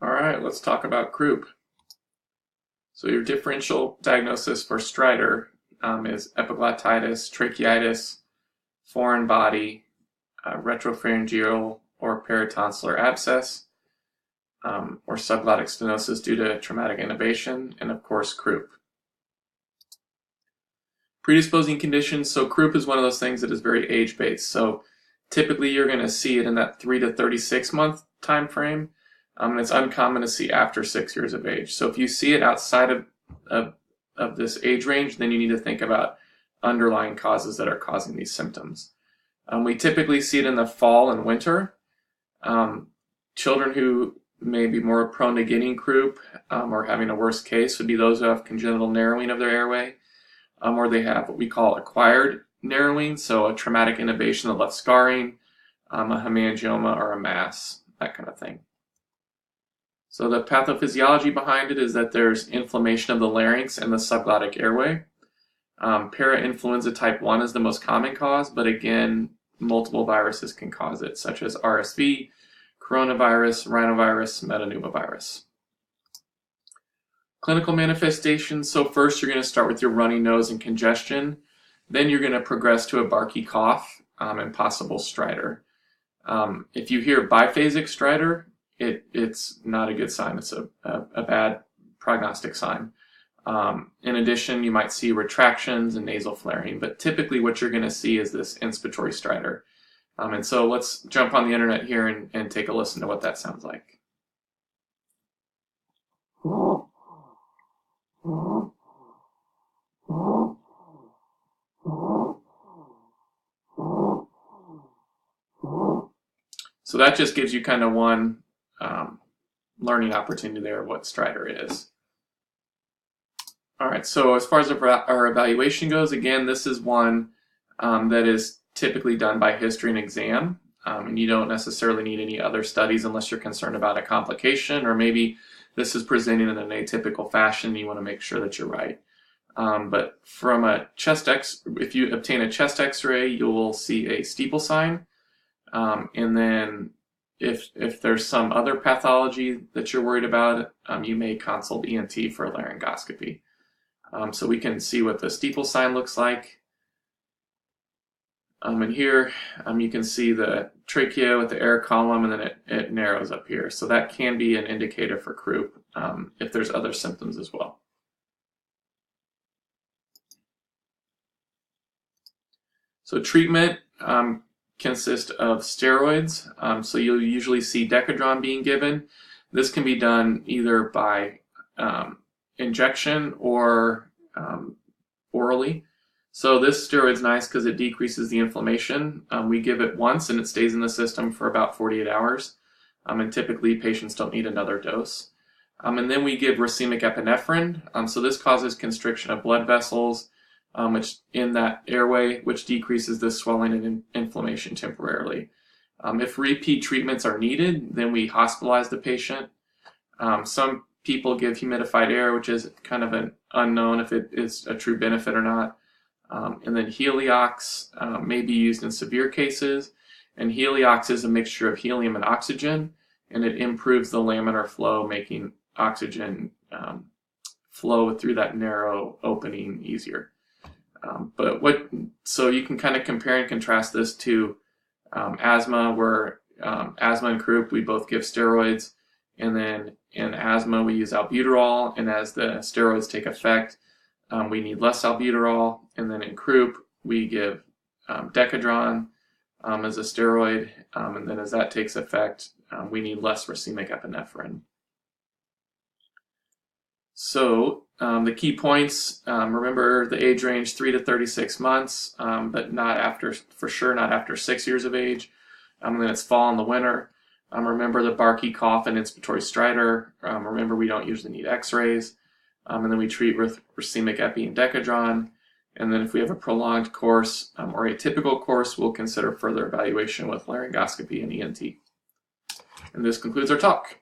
All right, let's talk about croup. So your differential diagnosis for stridor is epiglottitis, tracheitis, foreign body, retropharyngeal or peritonsillar abscess, or subglottic stenosis due to traumatic intubation, and of course croup. Predisposing conditions, so croup is one of those things that is very age-based. So typically you're going to see it in that 3 to 36 month time frame. And it's uncommon to see after 6 years of age. So if you see it outside of this age range, then you need to think about underlying causes that are causing these symptoms. We typically see it in the fall and winter. Children who may be more prone to getting croup or having a worse case would be those who have congenital narrowing of their airway, or they have what we call acquired narrowing, so a traumatic intubation that left scarring, a hemangioma or a mass, that kind of thing. So the pathophysiology behind it is that there's inflammation of the larynx and the subglottic airway. Parainfluenza type 1 is the most common cause, but again, multiple viruses can cause it, such as RSV, coronavirus, rhinovirus, metapneumovirus. Clinical manifestations, so first you're going to start with your runny nose and congestion. Then you're going to progress to a barky cough and possible stridor. If you hear biphasic stridor, it's not a good sign. It's a bad prognostic sign. In addition, you might see retractions and nasal flaring, but typically what you're going to see is this inspiratory stridor. And so let's jump on the internet here and take a listen to what that sounds like. So that just gives you kind of one learning opportunity there of what stridor is. All right, so as far as our evaluation goes, again, this is one that is typically done by history and exam, and you don't necessarily need any other studies unless you're concerned about a complication, or maybe this is presenting in an atypical fashion and you want to make sure that you're right. But from a if you obtain a chest x-ray, you will see a steeple sign, and then if there's some other pathology that you're worried about, you may consult ENT for a laryngoscopy. So we can see what the steeple sign looks like. And here you can see the trachea with the air column, and then it narrows up here. So that can be an indicator for croup if there's other symptoms as well. So treatment consists of steroids. So you'll usually see Decadron being given. This can be done either by injection or orally. So this steroid's nice because it decreases the inflammation. We give it once and it stays in the system for about 48 hours. And typically patients don't need another dose. And then we give racemic epinephrine. So this causes constriction of blood vessels, which in that airway, which decreases the swelling and inflammation temporarily. If repeat treatments are needed, then we hospitalize the patient. Some people give humidified air, which is kind of an unknown if it is a true benefit or not. And then Heliox may be used in severe cases. And Heliox is a mixture of helium and oxygen, and it improves the laminar flow, making oxygen flow through that narrow opening easier. So you can kind of compare and contrast this to asthma, where asthma and croup, we both give steroids. And then in asthma, we use albuterol, and as the steroids take effect, we need less albuterol. And then in croup, we give Decadron as a steroid, and then as that takes effect, we need less racemic epinephrine. So the key points, remember the age range 3 to 36 months, but not after, for sure not after 6 years of age. And then it's fall and the winter. Remember the barky cough and inspiratory stridor. Remember we don't usually need x-rays. And then we treat with racemic epi and Decadron. And then if we have a prolonged course or atypical course, we'll consider further evaluation with laryngoscopy and ENT. And this concludes our talk.